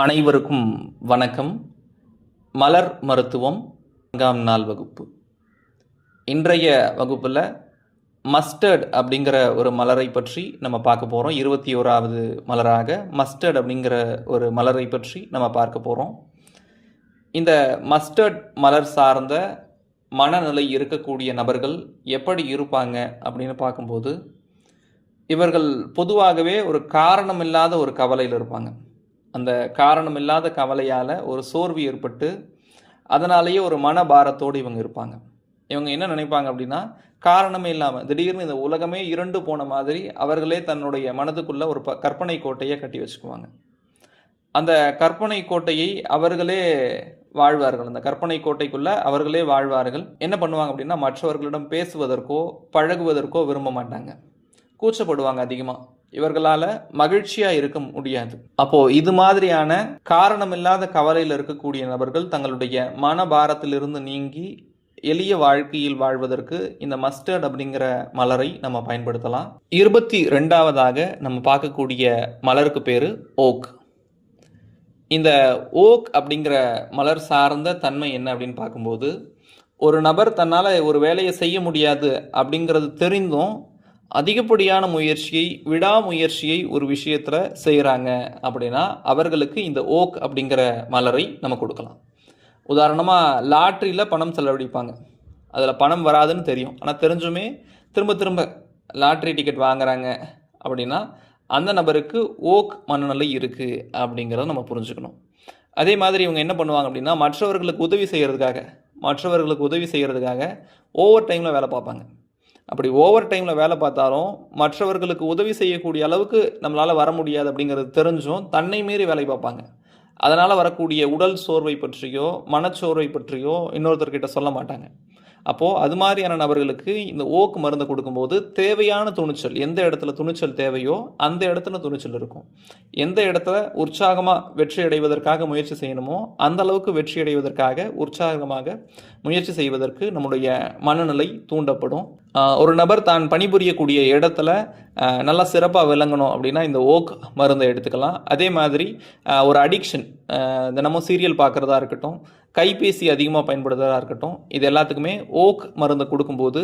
அனைவருக்கும் வணக்கம். மலர் மருத்துவம் 4ஆம் நாள் வகுப்பு. இன்றைய வகுப்பில் மஸ்டர்ட் அப்படிங்கிற ஒரு மலரை பற்றி நம்ம பார்க்க போகிறோம். 21வது மலராக மஸ்டர்ட் அப்படிங்கிற ஒரு மலரை பற்றி நம்ம பார்க்க போகிறோம். இந்த மஸ்டர்ட் மலர் சார்ந்த மனநிலை இருக்கக்கூடிய நபர்கள் எப்படி இருப்பாங்க அப்படின்னு பார்க்கும்போது, இவர்கள் பொதுவாகவே ஒரு காரணமில்லாத ஒரு கவலையில் இருப்பாங்க. அந்த காரணமில்லாத கவலையால் ஒரு சோர்வு ஏற்பட்டு அதனாலேயே ஒரு மனபாரத்தோடு இவங்க இருப்பாங்க. இவங்க என்ன நினைப்பாங்க அப்படின்னா, காரணமே இல்லாமல் திடீர்னு இந்த உலகமே இருண்டு போன மாதிரி அவர்களே தன்னுடைய மனதுக்குள்ள ஒரு கற்பனை கோட்டையை கட்டி வச்சுக்குவாங்க. அந்த கற்பனை கோட்டையை அவர்களே வாழ்வார்கள். அந்த கற்பனை கோட்டைக்குள்ள அவர்களே வாழ்வார்கள். என்ன பண்ணுவாங்க அப்படின்னா, மற்றவர்களிடம் பேசுவதற்கோ பழகுவதற்கோ விரும்ப மாட்டாங்க. கூச்சப்படுவாங்க அதிகமாக. இவர்களால் மகிழ்ச்சியாக இருக்க முடியாது. அப்போது இது மாதிரியான காரணமில்லாத கவலையில் இருக்கக்கூடிய நபர்கள் தங்களுடைய மனபாரத்திலிருந்து நீங்கி எளிய வாழ்க்கையில் வாழ்வதற்கு இந்த மஸ்டர்ட் அப்படிங்கிற மலரை நம்ம பயன்படுத்தலாம். 22வதாக நம்ம பார்க்கக்கூடிய மலருக்கு பேர் ஓக். இந்த ஓக் அப்படிங்கிற மலர் சார்ந்த தன்மை என்ன அப்படின்னு பார்க்கும்போது, ஒரு நபர் தன்னால் ஒரு வேலையை செய்ய முடியாது அப்படிங்கிறது தெரிந்தும் அதிகப்படியான முயற்சியை விடாமுயற்சியை ஒரு விஷயத்தில் செய்கிறாங்க அப்படின்னா அவர்களுக்கு இந்த ஓக் அப்படிங்கிற மலரை நம்ம கொடுக்கலாம். உதாரணமாக லாட்ரியில் பணம் செலவழிப்பாங்க. அதில் பணம் வராதுன்னு தெரியும், ஆனால் தெரிஞ்சுமே திரும்ப திரும்ப லாட்ரி டிக்கெட் வாங்குறாங்க அப்படின்னா அந்த நபருக்கு ஓக் மனநிலை இருக்குது அப்படிங்கிறத நம்ம புரிஞ்சுக்கணும். அதே மாதிரி இவங்க என்ன பண்ணுவாங்க அப்படின்னா, மற்றவர்களுக்கு உதவி செய்கிறதுக்காக ஓவர் டைமில் வேலை பார்ப்பாங்க. அப்படி ஓவர் டைமில் வேலை பார்த்தாலும் மற்றவர்களுக்கு உதவி செய்யக்கூடிய அளவுக்கு நம்மளால் வர முடியாது அப்படிங்கிறது தெரிஞ்சும் தன்னை மீறி வேலை பார்ப்பாங்க. அதனால் வரக்கூடிய உடல் சோர்வை பற்றியோ மனச்சோர்வை பற்றியோ இன்னொருத்தர்கிட்ட சொல்ல மாட்டாங்க. அப்போது அது மாதிரியான நபர்களுக்கு இந்த ஓக்கு மருந்து கொடுக்கும்போது தேவையான துணிச்சல், எந்த இடத்துல துணிச்சல் தேவையோ அந்த இடத்துல துணிச்சல் இருக்கும். எந்த இடத்துல உற்சாகமாக வெற்றி அடைவதற்காக முயற்சி செய்யணுமோ அந்த அளவுக்கு வெற்றி அடைவதற்காக உற்சாகமாக முயற்சி செய்வதற்கு நம்முடைய மனநிலை தூண்டப்படும். ஒரு நபர் தான் பணிபுரியக்கூடிய இடத்துல நல்லா சிறப்பாக விளங்கணும் அப்படின்னா இந்த ஓக் மருந்தை எடுத்துக்கலாம். அதே மாதிரி ஒரு அடிக்ஷன், தினமும் சீரியல் பார்க்குறதா இருக்கட்டும், கைபேசி அதிகமாக பயன்படுத்துகிறதா இருக்கட்டும், இது எல்லாத்துக்குமே ஓக் மருந்து கொடுக்கும்போது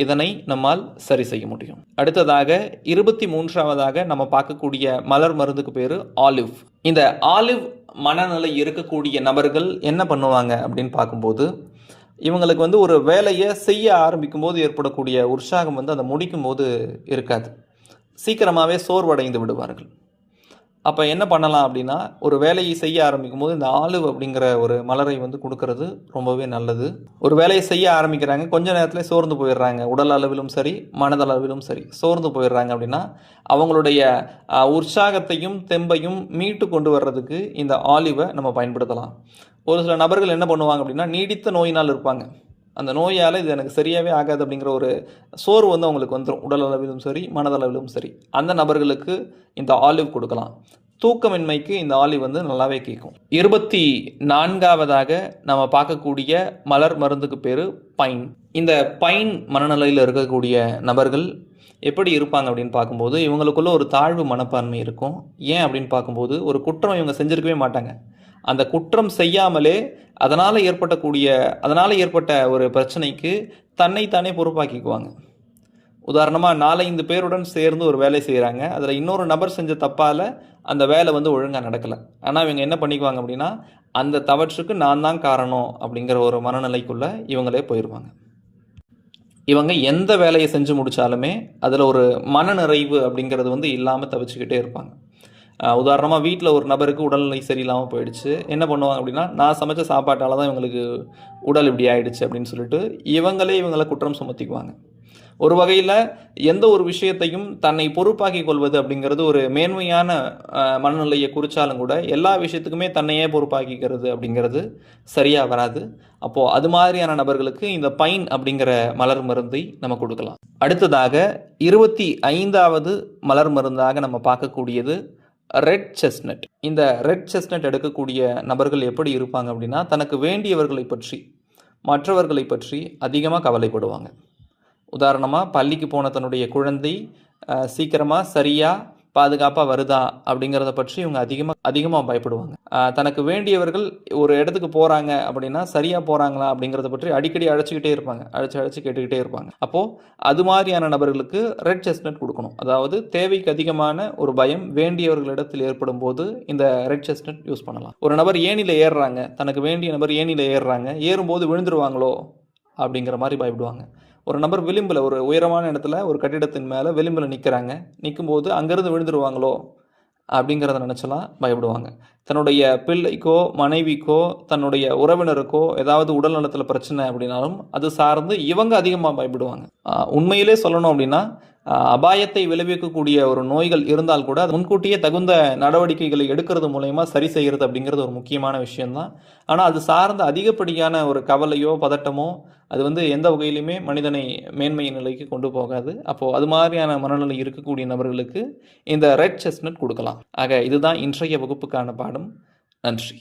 இதனை நம்மால் சரி செய்ய முடியும். அடுத்ததாக 23வதாக நம்ம பார்க்கக்கூடிய மலர் மருந்துக்கு பேர் ஆலிவ். இந்த ஆலிவ் மனநிலை இருக்கக்கூடிய நபர்கள் என்ன பண்ணுவாங்க அப்படின்னு பார்க்கும்போது, இவங்களுக்கு ஒரு வேலையை செய்ய ஆரம்பிக்கும் போது ஏற்படக்கூடிய உற்சாகம் அதை முடிக்கும் போது இருக்காது. சீக்கிரமாகவே சோர்வடைந்து விடுவார்கள். அப்போ என்ன பண்ணலாம் அப்படின்னா, ஒரு வேலையை செய்ய ஆரம்பிக்கும் போது இந்த ஆலிவ் அப்படிங்கிற ஒரு மலரை கொடுக்கறது ரொம்பவே நல்லது. ஒரு வேலையை செய்ய ஆரம்பிக்கிறாங்க, கொஞ்ச நேரத்தில் சோர்ந்து போயிடுறாங்க, உடல் அளவிலும் சரி மனதளவிலும் சரி சோர்ந்து போயிடுறாங்க அப்படின்னா அவங்களுடைய உற்சாகத்தையும் தெம்பையும் மீட்டு கொண்டு வர்றதுக்கு இந்த ஆலிவை நம்ம பயன்படுத்தலாம். ஒரு சில நபர்கள் என்ன பண்ணுவாங்க அப்படின்னா, நீடித்த நோயினால் இருப்பாங்க. அந்த நோயால் இது எனக்கு சரியாகவே ஆகாது அப்படிங்கிற ஒரு சோர்வு அவங்களுக்கு வந்துடும், உடல் அளவிலும் சரி மனதளவிலும் சரி. அந்த நபர்களுக்கு இந்த ஆலிவ் கொடுக்கலாம். தூக்கமின்மைக்கு இந்த ஆலிவ் நல்லாவே கேட்கும். 24வதாக நம்ம பார்க்கக்கூடிய மலர் மருந்துக்கு பேர் பைன். இந்த பைன் மனநிலையில் இருக்கக்கூடிய நபர்கள் எப்படி இருப்பாங்க அப்படின்னு பார்க்கும்போது, இவங்களுக்குள்ள ஒரு தாழ்வு மனப்பான்மை இருக்கும். ஏன் அப்படின்னு பார்க்கும்போது, ஒரு குற்றம் இவங்க செஞ்சுருக்கவே மாட்டாங்க. அந்த குற்றம் செய்யாமலே அதனால் ஏற்பட்ட ஒரு பிரச்சனைக்கு தன்னைத்தானே பொறுப்பாக்கிக்குவாங்க. உதாரணமாக 4-5 பேருடன் சேர்ந்து ஒரு வேலை செய்கிறாங்க, அதில் இன்னொரு நபர் செஞ்ச தப்பால் அந்த வேலை ஒழுங்காக நடக்கலை. ஆனால் இவங்க என்ன பண்ணிக்குவாங்க அப்படின்னா, அந்த தவற்றுக்கு நான் தான் காரணம் அப்படிங்கிற ஒரு மனநிலைக்குள்ளே இவங்களே போயிடுவாங்க. இவங்க எந்த வேலையை செஞ்சு முடித்தாலுமே அதில் ஒரு மனநிறைவு அப்படிங்கிறது இல்லாமல் தவிச்சுக்கிட்டே இருப்பாங்க. உதாரணமாக வீட்டில் ஒரு நபருக்கு உடல்நிலை சரியில்லாமல் போயிடுச்சு. என்ன பண்ணுவாங்க அப்படின்னா, நான் சமைச்ச சாப்பாட்டால் தான் இவங்களுக்கு உடல் இப்படி ஆயிடுச்சு அப்படின்னு சொல்லிட்டு இவங்களை குற்றம் சுமத்திக்குவாங்க. ஒரு வகையில் எந்த ஒரு விஷயத்தையும் தன்னை பொறுப்பாக்கி கொள்வது அப்படிங்கிறது ஒரு மேன்மையான மனநிலையை குறித்தாலும் கூட எல்லா விஷயத்துக்குமே தன்னையே பொறுப்பாக்கிக்கிறது அப்படிங்கிறது சரியாக வராது. அப்போது அது மாதிரியான நபர்களுக்கு இந்த பைன் அப்படிங்கிற மலர் மருந்தை நம்ம கொடுக்கலாம். அடுத்ததாக 25வது மலர் மருந்தாக நம்ம பார்க்கக்கூடியது ரெட் செஸ்னட். இந்த ரெட் செஸ்னட் எடுக்கக்கூடிய நபர்கள் எப்படி இருப்பாங்க அப்படின்னா, தனக்கு வேண்டியவர்களை பற்றி மற்றவர்களை பற்றி அதிகமாக கவலைப்படுவாங்க. உதாரணமாக பள்ளிக்கு போன தன்னுடைய குழந்தை சீக்கிரமாக சரியாக பாதுகாப்பாக வருதா அப்படிங்கிறத பற்றி இவங்க அதிகமாக பயப்படுவாங்க. தனக்கு வேண்டியவர்கள் ஒரு இடத்துக்கு போகிறாங்க அப்படின்னா சரியாக போகிறாங்களா அப்படிங்கிறத பற்றி அடிக்கடி அழைச்சிக்கிட்டே இருப்பாங்க, அழைச்சி கேட்டுக்கிட்டே இருப்பாங்க. அப்போது அது மாதிரியான நபர்களுக்கு ரெட் செஸ்ட்நட் கொடுக்கணும். அதாவது தேவைக்கு அதிகமான ஒரு பயம் வேண்டியவர்களிடத்தில் ஏற்படும் போது இந்த ரெட் செஸ்ட்நட் யூஸ் பண்ணலாம். ஒரு நபர் ஏணியில் ஏறுறாங்க, தனக்கு வேண்டிய நபர் ஏணியில் ஏறுறாங்க, ஏறும்போது விழுந்துருவாங்களோ அப்படிங்கிற மாதிரி பயப்படுவாங்க. ஒரு நபர் விளிம்பில், ஒரு உயரமான இடத்துல ஒரு கட்டிடத்தின் மேலே விளிம்பில் நிற்கிறாங்க, நிற்கும்போது அங்கேருந்து விழுந்துருவாங்களோ அப்படிங்கிறத நினச்சலாம் பயப்படுவாங்க. தன்னுடைய பிள்ளைக்கோ மனைவிக்கோ தன்னுடைய உறவினருக்கோ ஏதாவது உடல் நலத்தில் பிரச்சனை அப்படின்னாலும் அது சார்ந்து இவங்க அதிகமாக பயப்படுவாங்க. உண்மையிலே சொல்லணும் அப்படின்னா அபாயத்தை விளைவிக்கக்கூடிய ஒரு நோய்கள் இருந்தால் கூட அது முன்கூட்டியே தகுந்த நடவடிக்கைகளை எடுக்கிறது மூலயமா சரி செய்கிறது அப்படிங்கிறது ஒரு முக்கியமான விஷயம்தான். ஆனால் அது சார்ந்த அதிகப்படியான ஒரு கவலையோ பதட்டமோ அது எந்த வகையிலுமே மனிதனை மேன்மை நிலைக்கு கொண்டு போகாது. அப்போது அது மாதிரியான மனநிலை இருக்கக்கூடிய நபர்களுக்கு இந்த ரெட் செஸ்ட்நட் கொடுக்கலாம். ஆக இதுதான் இன்றைய வகுப்புக்கான பாடம். நன்றி.